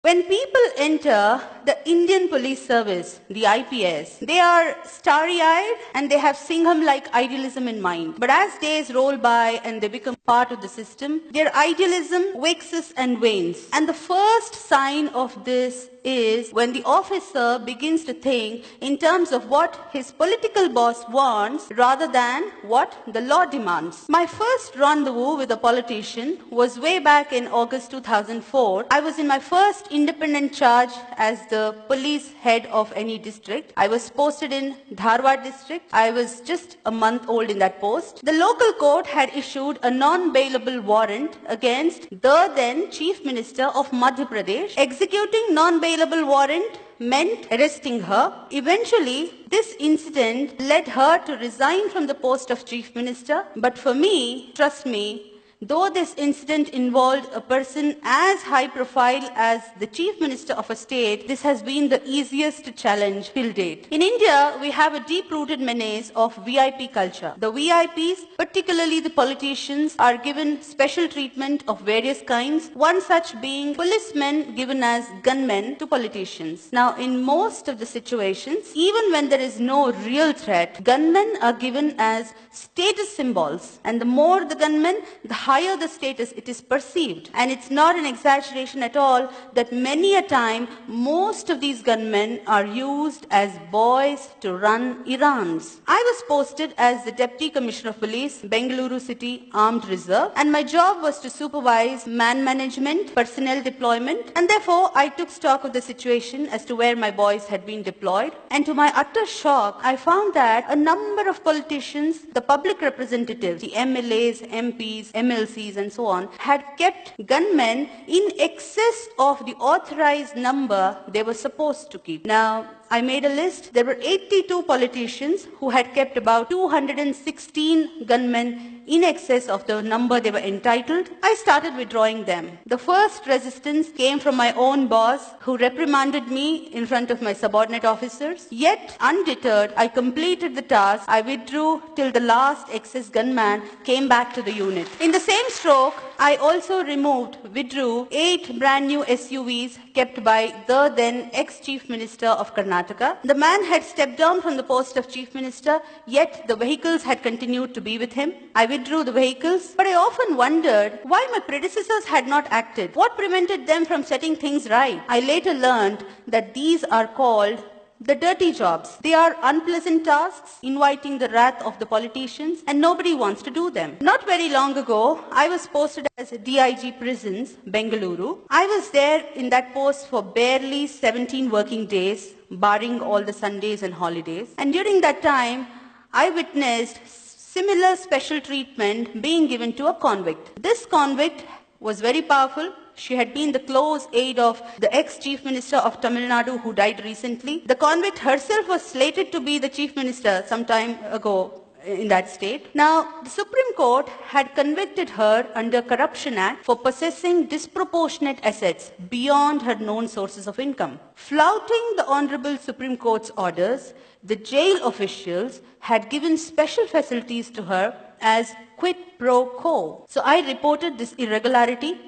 When people enter the Indian Police Service, the IPS, they are starry-eyed and they have Singham-like idealism in mind. But as days roll by and they become part of the system, their idealism waxes and wanes. And the first sign of this is when the officer begins to think in terms of what his political boss wants rather than what the law demands. My first rendezvous with a politician was way back in August 2004. I was in my first independent charge as the police head of any district. I was posted in Dharwad district. I was just a month old in that post. The local court had issued a non-bailable warrant against the then Chief Minister of Madhya Pradesh. Executing non-bailable warrant meant arresting her. Eventually, this incident led her to resign from the post of Chief Minister. But for me, trust me, though this incident involved a person as high profile as the Chief Minister of a state, this has been the easiest challenge till date. In India, we have a deep-rooted menace of VIP culture. The VIPs, particularly the politicians, are given special treatment of various kinds, one such being policemen given as gunmen to politicians. Now, in most of the situations, even when there is no real threat, gunmen are given as status symbols. And the more the gunmen, the higher the status it is perceived. And it's not an exaggeration at all that many a time most of these gunmen are used as boys to run errands. I was posted as the Deputy Commissioner of Police, Bengaluru City Armed Reserve, and my job was to supervise man management, personnel deployment, and therefore I took stock of the situation as to where my boys had been deployed. And to my utter shock, I found that a number of politicians, the public representatives, the MLAs, MPs, MLCs, and so on, had kept gunmen in excess of the authorized number they were supposed to keep. Now, I made a list. There were 82 politicians who had kept about 216 gunmen in excess of the number they were entitled. I started withdrawing them. The first resistance came from my own boss, who reprimanded me in front of my subordinate officers. Yet, undeterred, I completed the task. I withdrew till the last excess gunman came back to the unit. In the same stroke, I also withdrew 8 brand new SUVs kept by the then ex-Chief Minister of Karnataka. The man had stepped down from the post of Chief Minister, yet the vehicles had continued to be with him. I withdrew the vehicles, but I often wondered why my predecessors had not acted. What prevented them from setting things right? I later learned that these are called the dirty jobs. They are unpleasant tasks, inviting the wrath of the politicians, and nobody wants to do them. Not very long ago, I was posted as DIG Prisons, Bengaluru. I was there in that post for barely 17 working days, barring all the Sundays and holidays. And during that time, I witnessed similar special treatment being given to a convict. This convict was very powerful. She had been the close aide of the ex-Chief Minister of Tamil Nadu who died recently. The convict herself was slated to be the Chief Minister some time ago in that state. Now, the Supreme Court had convicted her under Corruption Act for possessing disproportionate assets beyond her known sources of income. Flouting the Honorable Supreme Court's orders, the jail officials had given special facilities to her as quid pro quo. So I reported this irregularity.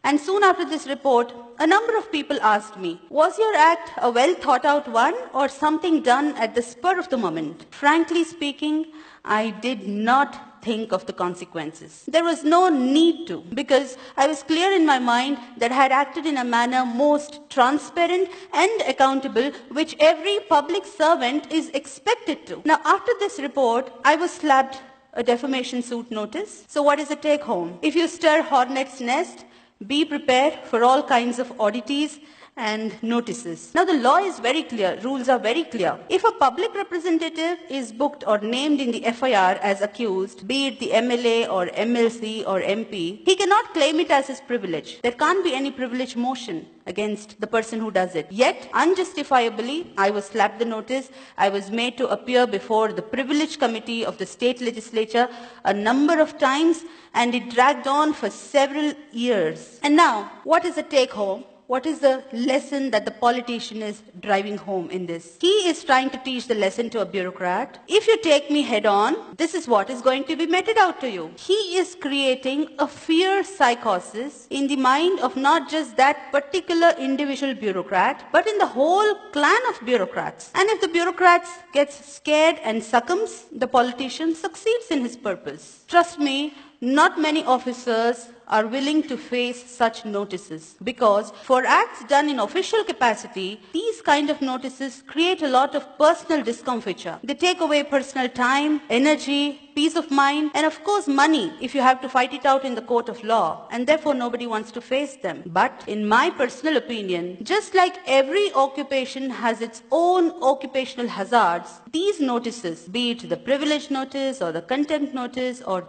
And soon after this report, a number of people asked me, was your act a well thought out one or something done at the spur of the moment? Frankly speaking, I did not think of the consequences. There was no need to, because I was clear in my mind that I had acted in a manner most transparent and accountable, which every public servant is expected to. Now, after this report, I was slapped a defamation suit notice. So what is the take home? If you stir hornet's nest, be prepared for all kinds of oddities and notices. Now the law is very clear, rules are very clear. If a public representative is booked or named in the FIR as accused, be it the MLA or MLC or MP, he cannot claim it as his privilege. There can't be any privilege motion against the person who does it. Yet, unjustifiably, I was slapped the notice. I was made to appear before the privilege committee of the state legislature a number of times, and it dragged on for several years. And now, what is the take home? what is the lesson that the politician is driving home in this? He is trying to teach the lesson to a bureaucrat. If you take me head on, this is what is going to be meted out to you. He is creating a fear psychosis in the mind of not just that particular individual bureaucrat, but in the whole clan of bureaucrats. And if the bureaucrats gets scared and succumbs, the politician succeeds in his purpose. Trust me, not many officers are willing to face such notices, because for acts done in official capacity, these kind of notices create a lot of personal discomfiture. They take away personal time, energy, peace of mind, and of course money if you have to fight it out in the court of law, and therefore nobody wants to face them. But in my personal opinion, just like every occupation has its own occupational hazards, these notices, be it the privilege notice or the contempt notice or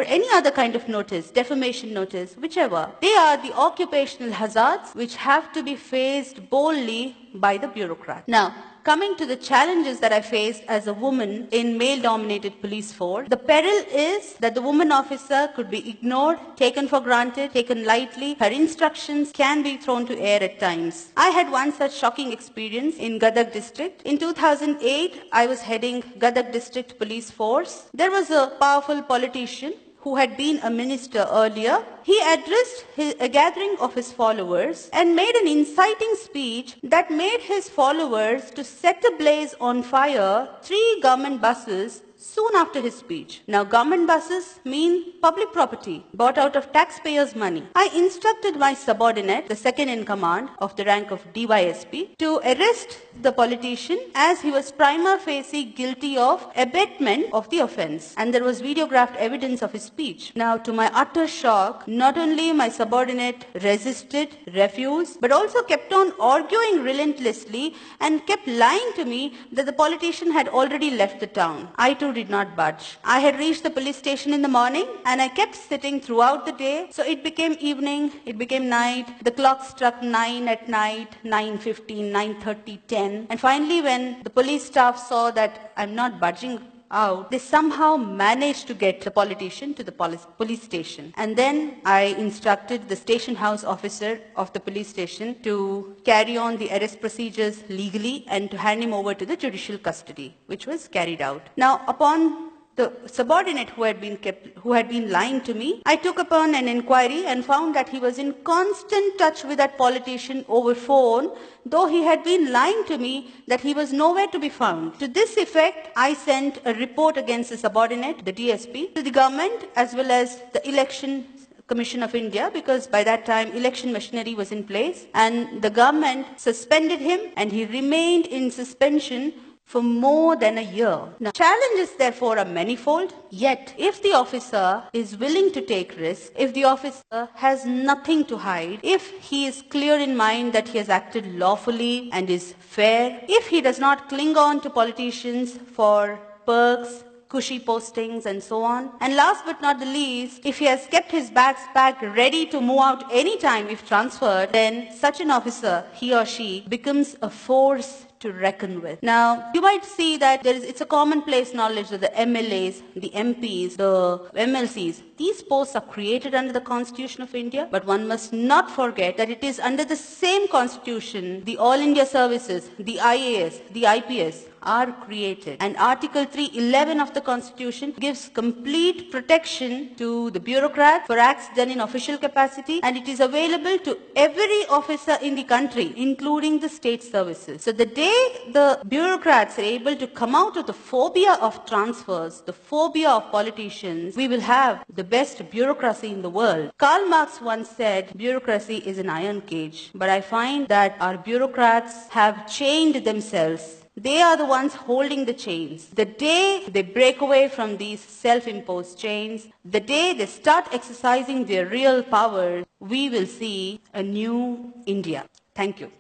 any other kind of notice, defamation notice, whichever, they are the occupational hazards which have to be faced boldly by the bureaucrat. Now, coming to the challenges that I faced as a woman in male-dominated police force, the peril is that the woman officer could be ignored, taken for granted, taken lightly. Her instructions can be thrown to air at times. I had one such shocking experience in Gadag district. In 2008, I was heading Gadag district police force. There was a powerful politician who had been a minister earlier. He addressed a gathering of his followers and made an inciting speech that made his followers to set ablaze on fire 3 government buses soon after his speech. Now, government buses mean public property bought out of taxpayers' money. I instructed my subordinate, the second in command of the rank of DYSP, to arrest the politician as he was prima facie guilty of abetment of the offense, and there was videographed evidence of his speech. Now, to my utter shock, not only my subordinate resisted, refused, but also kept on arguing relentlessly and kept lying to me that the politician had already left the town. I too did not budge. I had reached the police station in the morning and I kept sitting throughout the day. So it became evening, it became night. The clock struck 9 at night, 9:15, 9:30, 10. And finally, when the police staff saw that I'm not budging out, they somehow managed to get the politician to the police station. And then I instructed the station house officer of the police station to carry on the arrest procedures legally and to hand him over to the judicial custody, which was carried out. Now, upon the subordinate who had been lying to me, I took upon an inquiry and found that he was in constant touch with that politician over phone, though he had been lying to me that he was nowhere to be found. To this effect, I sent a report against the subordinate, the DSP, to the government as well as the Election Commission of India, because by that time election machinery was in place, and the government suspended him and he remained in suspension for more than a year. Now, challenges therefore are manifold, yet if the officer is willing to take risks, if the officer has nothing to hide, if he is clear in mind that he has acted lawfully and is fair, if he does not cling on to politicians for perks, cushy postings and so on, and last but not the least, if he has kept his bags packed ready to move out anytime if transferred, then such an officer, he or she, becomes a force to reckon with. Now, you might see that it's a commonplace knowledge that the MLAs, the MPs, the MLCs, these posts are created under the Constitution of India, but one must not forget that it is under the same Constitution, the All India Services, the IAS, the IPS are created. And Article 311 of the Constitution gives complete protection to the bureaucrat for acts done in official capacity, and it is available to every officer in the country, including the state services. So the day the bureaucrats are able to come out of the phobia of transfers, the phobia of politicians, we will have the best bureaucracy in the world. Karl Marx once said, bureaucracy is an iron cage, but I find that our bureaucrats have chained themselves. They are the ones holding the chains. The day they break away from these self-imposed chains, the day they start exercising their real power, we will see a new India. Thank you.